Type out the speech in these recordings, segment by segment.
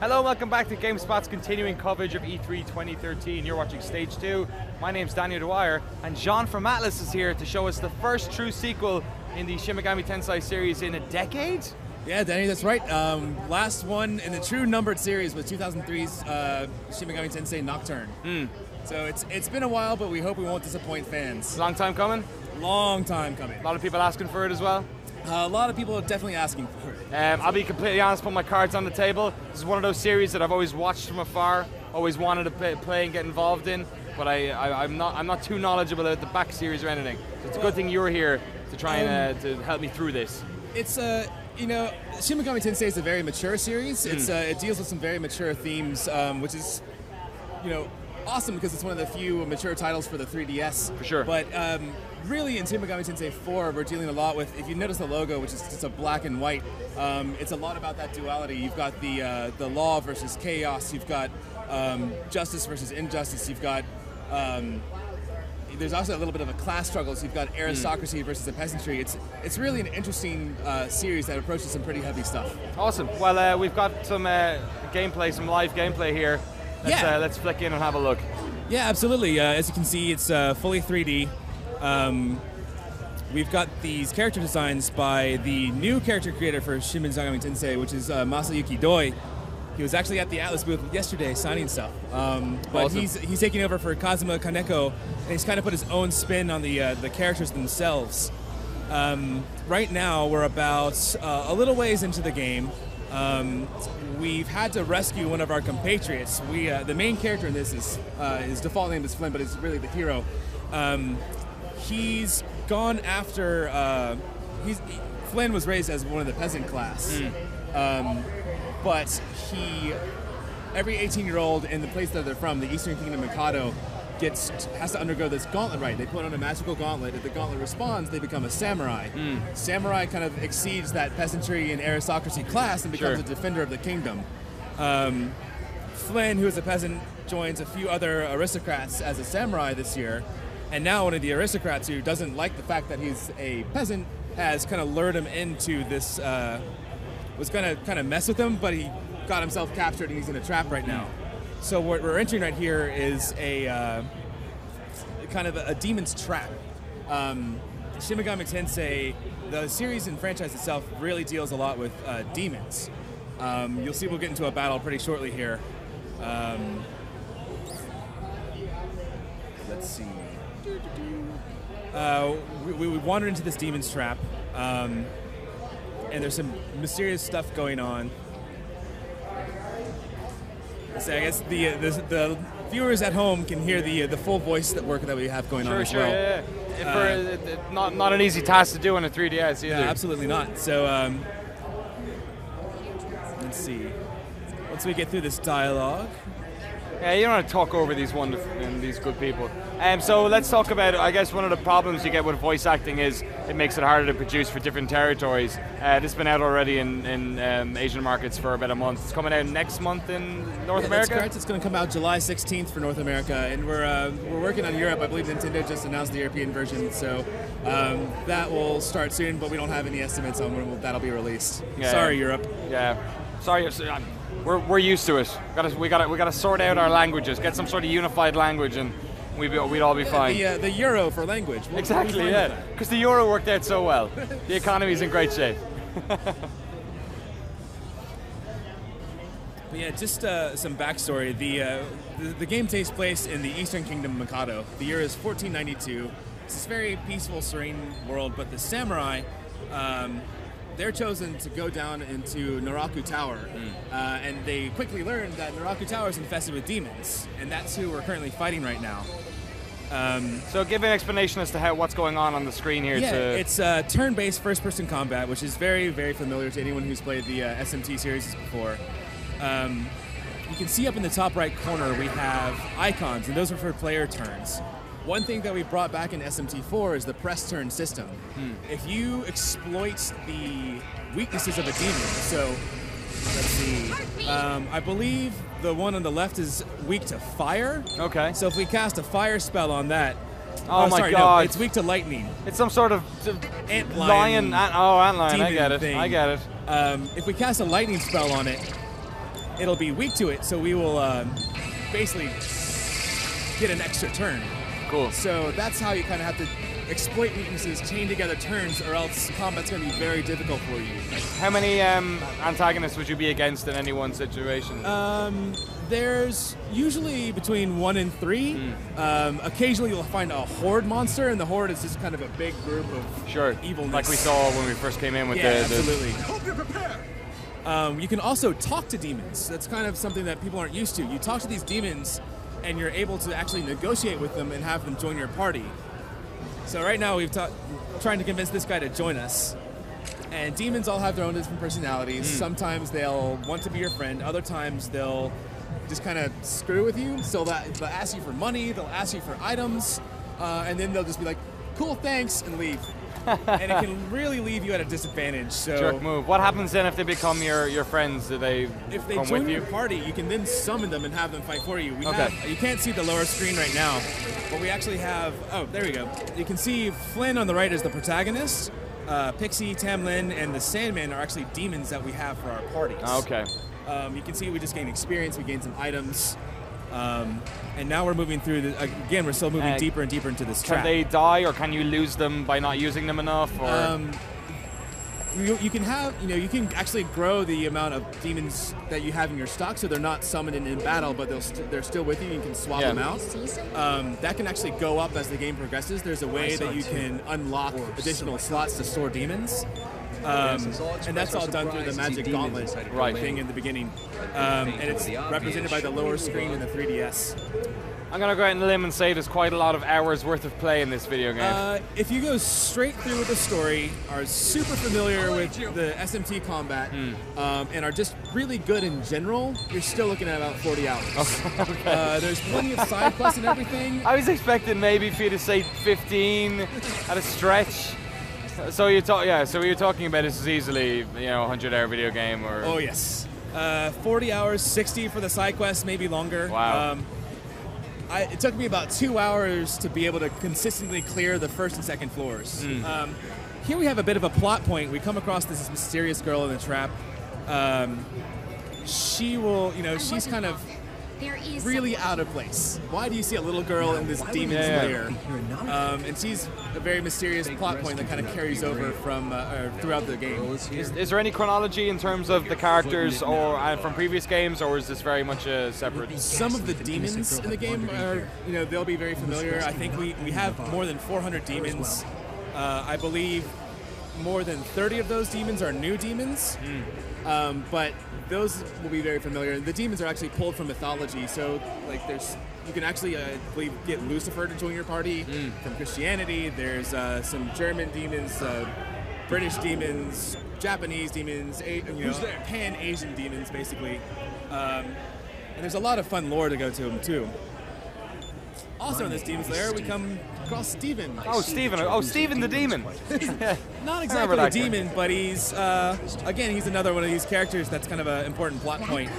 Hello, welcome back to GameSpot's continuing coverage of E3 2013. You're watching Stage 2. My name's Daniel Dwyer, and John from Atlas is here to show us the first true sequel in the Shin Megami Tensei series in a decade? Yeah, Danny, that's right. Last one in the true numbered series was 2003's Shin Megami Tensei Nocturne. So it's been a while, but we hope we won't disappoint fans. Long time coming? Long time coming. A lot of people asking for it as well? A lot of people are definitely asking for it. I'll be completely honest, put my cards on the table. This is one of those series that I've always watched from afar, always wanted to play and get involved in, but I'm not too knowledgeable about the back series or anything. So it's a good thing you're here to try and to help me through this. It's you know, Shin Megami Tensei is a very mature series. It deals with some very mature themes, which is, you know, awesome because it's one of the few mature titles for the 3DS. For sure. But really in Shin Megami Tensei 4, we're dealing a lot with, if you notice the logo, which is just a black and white, it's a lot about that duality. You've got the law versus chaos. You've got justice versus injustice. You've got there's also a little bit of a class struggle. So you've got aristocracy versus the peasantry. It's really an interesting series that approaches some pretty heavy stuff. Awesome. Well, we've got some gameplay, some live gameplay here. Let's flick in and have a look. Yeah, absolutely. As you can see, it's fully 3D. We've got these character designs by the new character creator for Shin Megami Tensei, which is Masayuki Doi. He was actually at the Atlas booth yesterday signing stuff. But awesome. he's taking over for Kazuma Kaneko, and he's kind of put his own spin on the characters themselves. Right now, we're about a little ways into the game. We've had to rescue one of our compatriots. The main character in this is his default name is Flynn, but it's really the hero. He's gone after. Flynn was raised as one of the peasant class, but every 18-year-old in the place that they're from, the Eastern Kingdom Mikado, has to undergo this gauntlet rite. They put on a magical gauntlet. If the gauntlet responds, they become a samurai. Samurai kind of exceeds that peasantry and aristocracy class and becomes a defender of the kingdom. Flynn, who is a peasant, joins a few other aristocrats as a samurai this year, and now one of the aristocrats who doesn't like the fact that he's a peasant has kind of lured him into this, was going to kind of mess with him, but he got himself captured and he's in a trap right now. So what we're entering right here is a kind of a demon's trap. Shin Megami Tensei, the series and franchise itself, really deals a lot with demons. You'll see we'll get into a battle pretty shortly here. Let's see. We wandered into this demon's trap, and there's some mysterious stuff going on. So I guess the viewers at home can hear the full voice work that we have going on as well. Yeah. Not an easy task to do on a 3DS either. Yeah, absolutely not. So let's see. Once we get through this dialogue. Yeah, you don't want to talk over these wonderful and these good people. So let's talk about, I guess one of the problems you get with voice acting is it makes it harder to produce for different territories. This has been out already in Asian markets for about a month. It's coming out next month in North America? That's correct. It's going to come out July 16th for North America, and we're working on Europe. I believe Nintendo just announced the European version, so that will start soon, but we don't have any estimates on when that'll be released. Yeah. Sorry, Europe. Yeah. Sorry. We're used to it. We gotta sort out our languages, get some sort of unified language, and we'd all be fine. The euro for language. Exactly, yeah. Because the euro worked out so well. The economy's in great shape. But yeah, just some backstory. The game takes place in the Eastern Kingdom Mikado. The year is 1492. It's this very peaceful, serene world, but the samurai, they're chosen to go down into Naraku Tower, and they quickly learn that Naraku Tower is infested with demons, and that's who we're currently fighting right now. So give an explanation as to what's going on the screen here. Yeah, it's turn-based first-person combat, which is very, very familiar to anyone who's played the SMT series before. You can see up in the top right corner we have icons, and those are for player turns. One thing that we brought back in SMT4 is the press turn system. If you exploit the weaknesses of a demon, so let's see, I believe the one on the left is weak to fire. Okay. So if we cast a fire spell on that, oh my sorry, God! No, it's weak to lightning. It's some sort of antlion. Lion. Antlion. I get it. Thing. I get it. If we cast a lightning spell on it, it'll be weak to it, so we will basically get an extra turn. Cool. So that's how you kind of have to exploit weaknesses, chain together turns, or else combat's going to be very difficult for you. How many antagonists would you be against in any one situation? There's usually between 1 and 3. Occasionally you'll find a horde monster, and the horde is just kind of a big group of evilness. Like we saw when we first came in with absolutely. Hope you're prepared. You can also talk to demons. That's kind of something that people aren't used to. You talk to these demons, and you're able to actually negotiate with them and have them join your party. So right now we've trying to convince this guy to join us. And demons all have their own different personalities. Sometimes they'll want to be your friend. Other times they'll just kind of screw with you. So that they'll ask you for money, they'll ask you for items, and then they'll just be like, cool, thanks, and leave. And it can really leave you at a disadvantage. So jerk move. What happens then if they become your friends? Do they if they come join with you? your party, you can then summon them and have them fight for you. You can't see the lower screen right now, but we actually have, oh, there we go. You can see Flynn on the right is the protagonist. Pixie, Tamlin, and the Sandman are actually demons that we have for our parties. Okay. You can see we just gained experience, we gained some items, and now we're moving through, again, we're still moving deeper and deeper into this trap. Can they die, or can you lose them by not using them enough? Or? You can have, you can actually grow the amount of demons that you have in your stock, so they're not summoned in battle, but they're still with you. You can swap them out. That can actually go up as the game progresses. There's a way that you can unlock additional slots to store demons. And that's all done through the magic gauntlet thing in the beginning. And it's represented by the lower screen in the 3DS. I'm going to go out on a limb and say there's quite a lot of hours worth of play in this video game. If you go straight through with the story, are super familiar with the SMT combat, and are just really good in general, you're still looking at about 40 hours. Okay. There's plenty of side quests and everything. I was expecting maybe for you to say 15 at a stretch. So you're talking about this is easily, a 100-hour video game, or? Oh yes, 40 hours, 60 for the side quests, maybe longer. Wow. It took me about 2 hours to be able to consistently clear the first and second floors. Here we have a bit of a plot point. We come across this mysterious girl in the trap. She will, she's kind of really out of place. Why do you see a little girl in this demon's lair? And she's a very mysterious plot point that kind of carries over from throughout the game. Is there any chronology in terms of the characters or from previous games, or is this very much a separate? Some of the demons in the game are, they'll be very familiar. I think we have more than 400 demons. I believe more than 30 of those demons are new demons. But those will be very familiar. The demons are actually pulled from mythology, so you can actually get Lucifer to join your party from Christianity. There's some German demons, British demons, Japanese demons, Pan-Asian demons, basically. And there's a lot of fun lore to go to them too. Also in this demon's lair, we come across Steven. Oh, Steven. Oh, Steven the demon. Not exactly a demon, but he's, again, he's another one of these characters that's kind of an important plot point.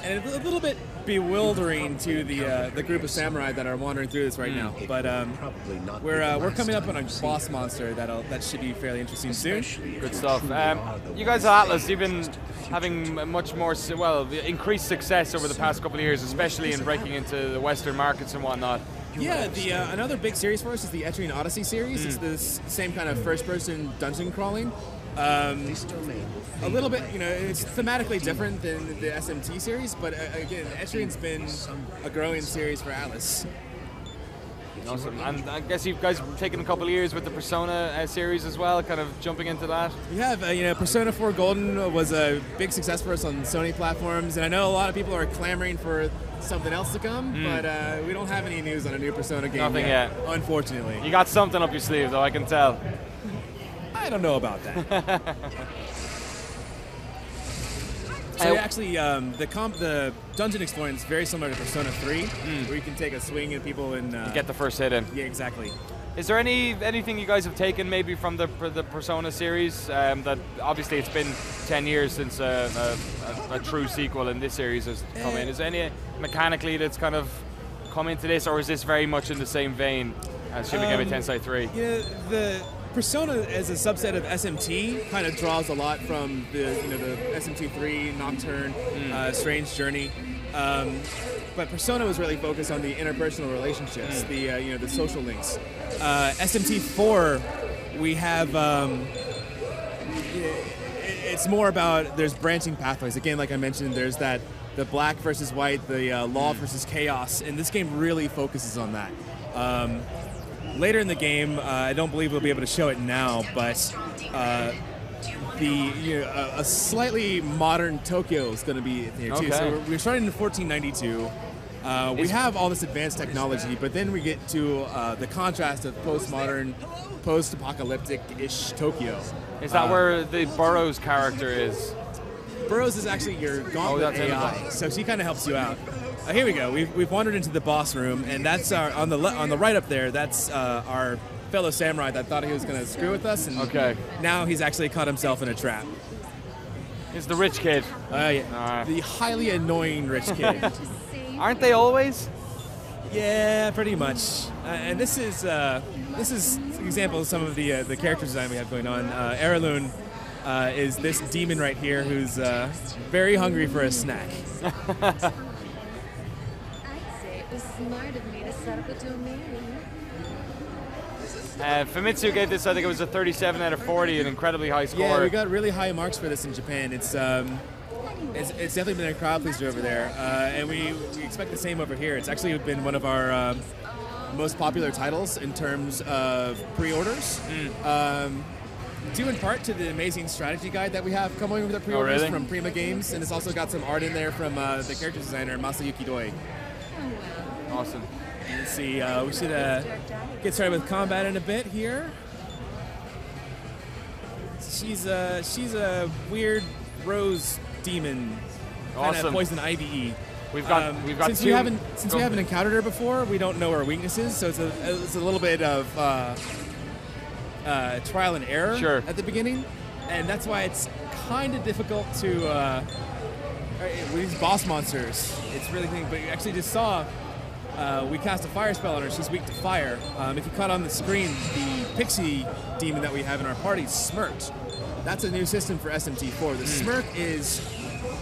And a little bit bewildering to the group of samurai that are wandering through this right now. But we're coming up on a boss monster that should be fairly interesting soon. Good stuff. You guys at Atlas, you've been having much more, increased success over the past couple of years, especially in breaking into the Western markets and whatnot. Yeah, another big series for us is the Etrian Odyssey series. It's this same kind of first-person dungeon crawling. A little bit, it's thematically different than the SMT series, but again, Etrian's been a growing series for Atlas. Awesome. And I guess you guys have taken a couple of years with the Persona series as well, kind of jumping into that. We have, Persona 4 Golden was a big success for us on Sony platforms, and I know a lot of people are clamoring for something else to come, but we don't have any news on a new Persona game yet, unfortunately. You got something up your sleeve, though, I can tell. I don't know about that. So actually, the dungeon exploring is very similar to Persona 3, where you can take a swing at people and get the first hit in. Yeah, exactly. Is there anything you guys have taken maybe from the Persona series? That obviously it's been 10 years since a true sequel in this series has come in. Is there any mechanically that's kind of come into this, or is this very much in the same vein as Shin Megami Tensei 3? The Persona as a subset of SMT kind of draws a lot from the SMT3, Nocturne, Strange Journey. But Persona was really focused on the interpersonal relationships, the social links. SMT4, we have it's more about there's branching pathways. Again, like I mentioned, there's the black versus white, the law versus chaos, and this game really focuses on that. Later in the game, I don't believe we'll be able to show it now, but a slightly modern Tokyo is going to be here too. Okay. So we're starting in 1492. We have all this advanced technology, but then we get to the contrast of postmodern, post-apocalyptic-ish Tokyo. Is that where the Burroughs character is? Burroughs is actually your gauntlet AI, so she kind of helps you out. Here we go. We've wandered into the boss room, and that's on the right up there. That's our fellow samurai that thought he was going to screw with us, and now he's actually caught himself in a trap. It's the rich kid. Yeah. The highly annoying rich kid. Aren't they always? Yeah, pretty much. And this is an example of some of the character design we have going on. Eraloon is this demon right here who's very hungry for a snack. I'd say it was smart of me to set up a domain. Famitsu gave this, I think it was a 37 out of 40, an incredibly high score. Yeah, we got really high marks for this in Japan. It's definitely been a crowd pleaser over there, and we expect the same over here. It's actually been one of our most popular titles in terms of pre-orders. Due in part to the amazing strategy guide that we have coming with the pre-orders from Prima Games, and it's also got some art in there from the character designer Masayuki Doi. Awesome. Let's see, we should get started with combat in a bit here. She's a weird rose demon, kind of poison ivy. We've got since we haven't encountered her before, we don't know her weaknesses, so it's a little bit of trial and error at the beginning, and that's why it's kind of difficult to with these boss monsters. It's really thing, but you actually just saw we cast a fire spell on her. She's weak to fire. If you caught on the screen, the pixie demon that we have in our party smirked. That's a new system for SMT4. The smirk is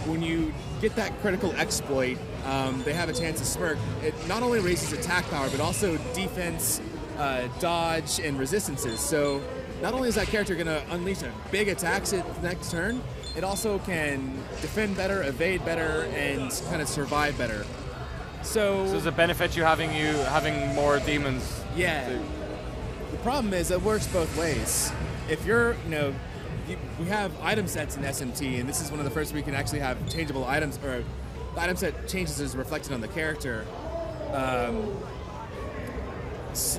when you get that critical exploit, they have a chance to smirk. It not only raises attack power, but also defense, dodge, and resistances. So not only is that character going to unleash a big attack at the next turn, it also can defend better, evade better, and kind of survive better. So does it benefit you having more demons? Yeah. The problem is it works both ways. If you're, we have item sets in SMT, and this is one of the first we can actually have changeable items, or the item set changes as reflected on the character.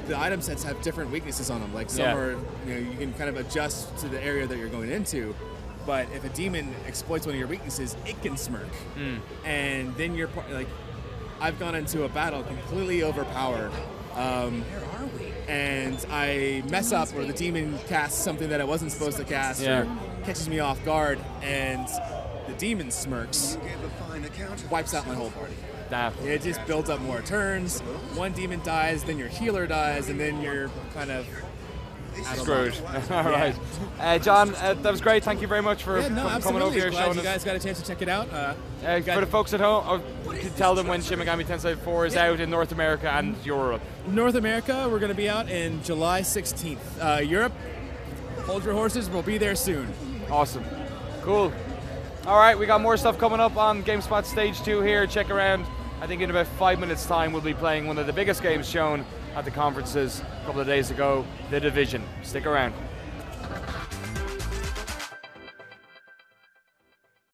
The item sets have different weaknesses on them. Like some are, you can kind of adjust to the area that you're going into. But if a demon exploits one of your weaknesses, it can smirk, and then you're like, I've gone into a battle completely overpowered. Where are we? And I mess up, or the demon casts something that it wasn't supposed to cast, or catches me off guard, and the demon smirks, wipes out my whole party. It just builds up more turns. One demon dies, then your healer dies, and then you're kind of screwed. All right. John, that was great. Thank you very much for coming over here. Glad you guys got a chance to check it out. For the folks at home, tell them when Shin Megami Tensei 4 is out in North America and Europe. North America, we're going to be out in July 16th. Europe, hold your horses. We'll be there soon. Awesome. Cool. All right, we got more stuff coming up on GameSpot Stage 2 here. Check around. I think in about 5 minutes' time, we'll be playing one of the biggest games shown at the conferences a couple of days ago, The Division. Stick around.